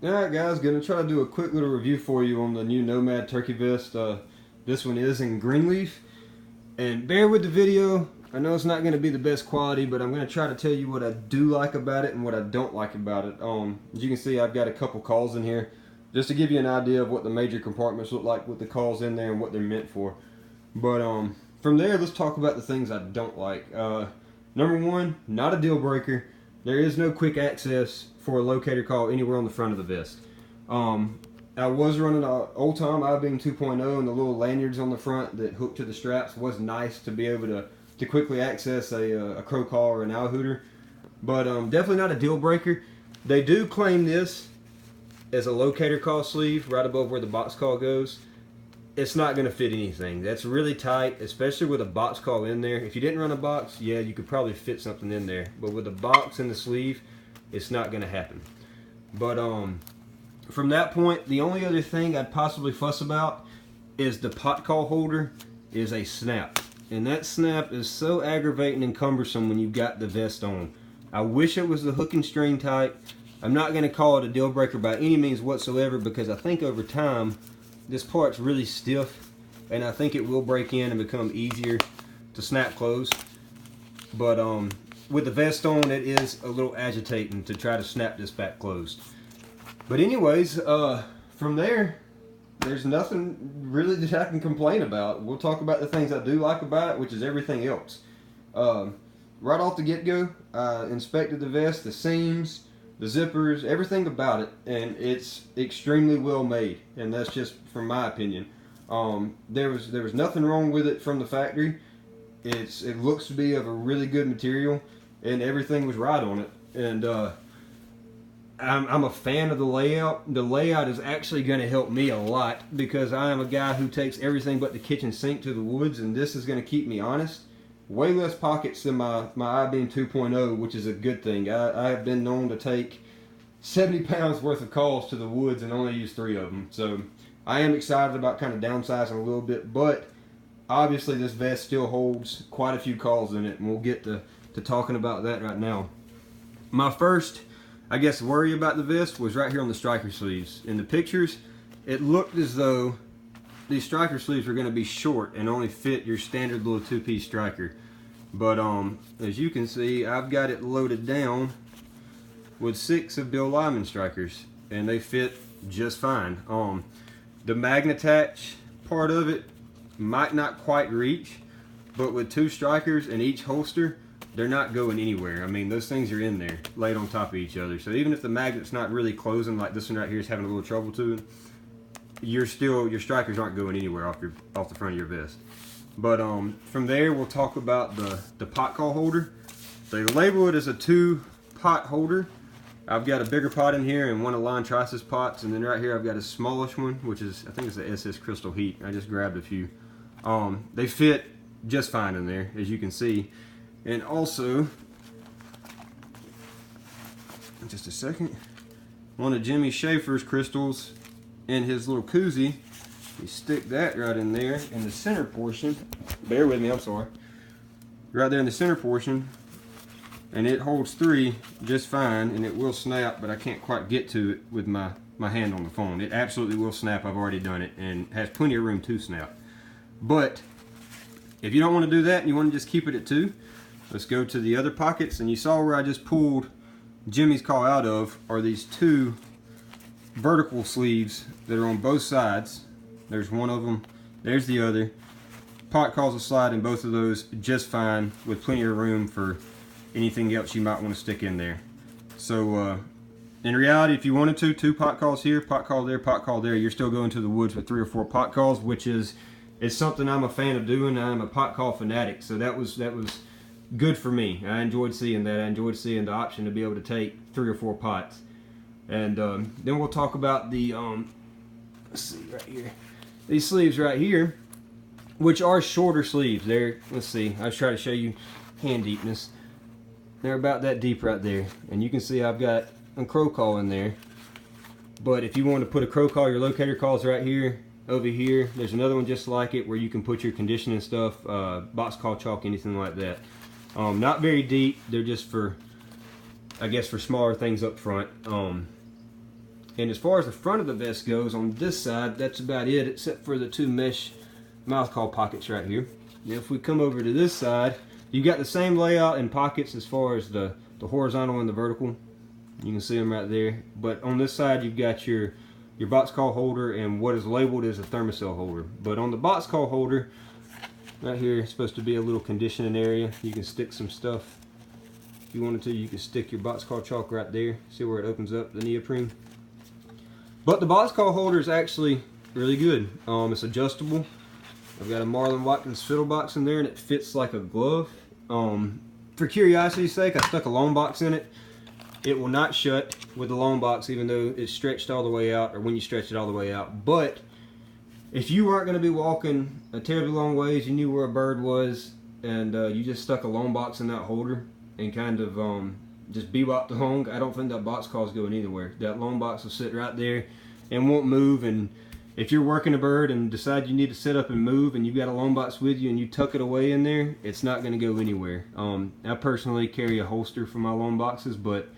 Alright guys, gonna try to do a quick little review for you on the new Nomad turkey vest. This one is in greenleaf, and bear with the video. I know it's not going to be the best quality, but I'm going to try to tell you what I do like about it and what I don't like about it. As you can see, I've got a couple calls in here just to give you an idea of what the major compartments look like with the calls in there and what they're meant for. But from there, let's talk about the things I don't like. Number one, not a deal breaker. There is no quick access for a locator call anywhere on the front of the vest. I was running an old time I-beam 2.0, and the little lanyards on the front that hook to the straps was nice to be able to quickly access a crow call or an owl hooter. But definitely not a deal breaker. They do claim this as a locator call sleeve right above where the box call goes. It's not going to fit anything. That's really tight, especially with a box call in there. If you didn't run a box, yeah, you could probably fit something in there. But with a box and the sleeve, it's not going to happen. But from that point, the only other thing I'd possibly fuss about is the pot call holder is a snap. And that snap is so aggravating and cumbersome when you've got the vest on. I wish it was the hook and string type. I'm not going to call it a deal breaker by any means whatsoever, because I think over time this part's really stiff, and I think it will break in and become easier to snap closed. But with the vest on, it is a little agitating to try to snap this back closed. But anyways, from there, there's nothing really that I can complain about. We'll talk about the things I do like about it, which is everything else. Right off the get-go, I inspected the vest, the seams, the zippers, everything about it, and it's extremely well made, and that's just from my opinion. There was nothing wrong with it from the factory. It looks to be of a really good material, and everything was right on it. And I'm a fan of the layout. The layout is actually going to help me a lot, because I am a guy who takes everything but the kitchen sink to the woods, and this is going to keep me honest. Way less pockets than my I-beam 2.0, which is a good thing. I have been known to take 70 pounds worth of calls to the woods and only use 3 of them. So I am excited about kind of downsizing a little bit, but obviously this vest still holds quite a few calls in it, and we'll get to talking about that right now. My first, I guess, worry about the vest was right here on the striker sleeves. In the pictures, it looked as though these striker sleeves were going to be short and only fit your standard little 2-piece striker. But as you can see, I've got it loaded down with 6 of Bill Lyman strikers, and they fit just fine. The Magnatach part of it might not quite reach, but with 2 strikers in each holster, they're not going anywhere. I mean, those things are in there, laid on top of each other. So even if the magnet's not really closing, like this one right here is having a little trouble to it, your strikers aren't going anywhere off the front of your vest. But from there, we'll talk about the pot call holder. They label it as a 2-pot holder. I've got a bigger pot in here and one of Line Trice's pots, and then right here I've got a smallish one, which is, I think it's the SS Crystal Heat. I just grabbed a few. They fit just fine in there, as you can see. And also, just a second, one of Jimmy Schaefer's crystals in his little koozie. You stick that right in there in the center portion. Bear with me, I'm sorry. Right there in the center portion, and it holds 3 just fine, and it will snap, but I can't quite get to it with my hand on the phone. It absolutely will snap. I've already done it, and has plenty of room to snap. But if you don't want to do that and you want to just keep it at 2, let's go to the other pockets. And you saw where I just pulled Jimmy's call out of are these 2 vertical sleeves that are on both sides. There's one of them, there's the other. Pot calls will slide in both of those just fine, with plenty of room for anything else you might want to stick in there. So in reality, if you wanted to, 2 pot calls here, pot call there, you're still going to the woods with 3 or 4 pot calls, which is something I'm a fan of doing. I'm a pot call fanatic, so that was good for me. I enjoyed seeing that. I enjoyed seeing the option to be able to take 3 or 4 pots. And then we'll talk about the let's see right here, these sleeves right here, which are shorter sleeves. Let's see, I was trying to show you hand deepness. They're about that deep right there, and you can see I've got a crow call in there. But if you want to put a crow call, your locator calls right here, over here. There's another one just like it where you can put your conditioning stuff, box call chalk, anything like that. Not very deep. They're just for, I guess, for smaller things up front. And as far as the front of the vest goes, on this side, that's about it, except for the 2 mesh mouthcall pockets right here. Now if we come over to this side, you got the same layout and pockets as far as the horizontal and the vertical. You can see them right there. But on this side, you've got your box call holder and what is labeled as a thermocell holder. But on the box call holder, right here, it's supposed to be a little conditioning area. You can stick some stuff. If you wanted to, you could stick your box call chalk right there. See where it opens up, the neoprene. But the box call holder is actually really good. It's adjustable. I've got a Marlin Watkins fiddle box in there and it fits like a glove. For curiosity's sake, I stuck a long box in it. It will not shut with the long box even though it's stretched all the way out, or when you stretch it all the way out. But if you weren't going to be walking a terribly long ways, you knew where a bird was, and you just stuck a long box in that holder and kind of just bebopped along, I don't think that box call is going anywhere. That long box will sit right there and won't move. And if you're working a bird and decide you need to sit up and move and you've got a long box with you and you tuck it away in there, it's not going to go anywhere. I personally carry a holster for my long boxes, but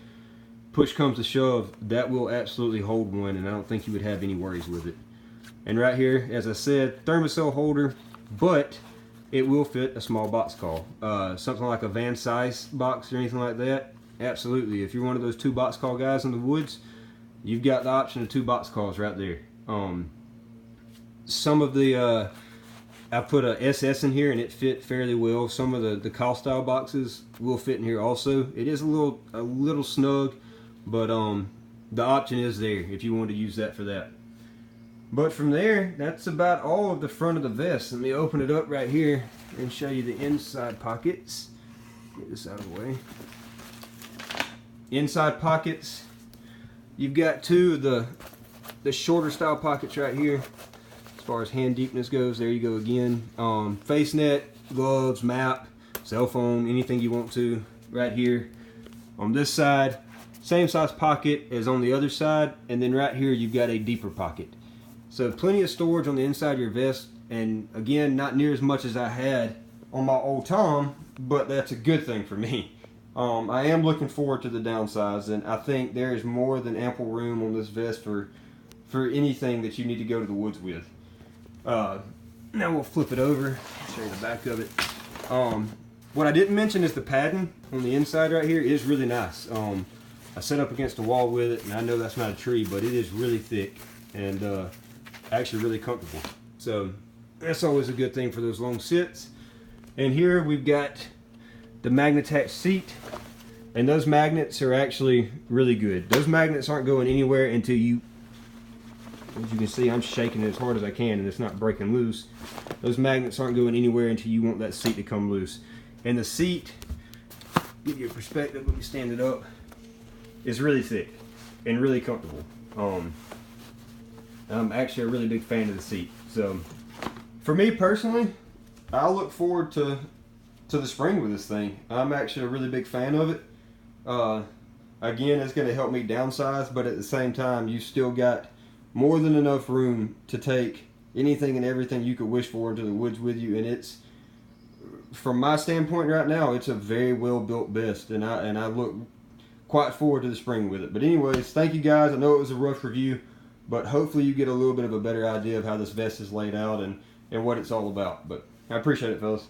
push comes to shove, that will absolutely hold one, and I don't think you would have any worries with it. And right here, as I said, thermocell holder, but it will fit a small box call. Something like a van size box or anything like that, absolutely. If you're one of those 2 box call guys in the woods, you've got the option of 2 box calls right there. Some of the, I put a SS in here and it fit fairly well. Some of the call style boxes will fit in here also. It is a little snug, but the option is there if you want to use that for that. But from there, that's about all of the front of the vest. Let me open it up right here and show you the inside pockets. Get this out of the way. Inside pockets, you've got 2 of the shorter style pockets right here. As far as hand deepness goes, there you go again. Face net, gloves, map, cell phone, anything you want to right here. On this side, same size pocket as on the other side, and then right here you've got a deeper pocket. So plenty of storage on the inside of your vest, and again, not near as much as I had on my old Tom, but that's a good thing for me. I am looking forward to the downsize, and I think there is more than ample room on this vest for anything that you need to go to the woods with. Now we'll flip it over, show you the back of it. What I didn't mention is the padding on the inside right here is really nice. I set up against the wall with it, and I know that's not a tree, but it is really thick and actually really comfortable. So that's always a good thing for those long sits. And here we've got the Magnetach seat, and those magnets are actually really good. Those magnets aren't going anywhere until you, as you can see, I'm shaking it as hard as I can and it's not breaking loose. Those magnets aren't going anywhere until you want that seat to come loose. And the seat, give you a perspective, let me stand it up, is really thick and really comfortable. I'm actually a really big fan of the seat. So for me personally, I look forward to the spring with this thing. I'm actually a really big fan of it. Again, it's going to help me downsize, but at the same time, you still got more than enough room to take anything and everything you could wish for into the woods with you. And it's, from my standpoint right now, it's a very well built vest, and I look quite forward to the spring with it. But anyways, thank you guys. I know it was a rough review, but hopefully you get a little bit of a better idea of how this vest is laid out and what it's all about. But I appreciate it, fellas.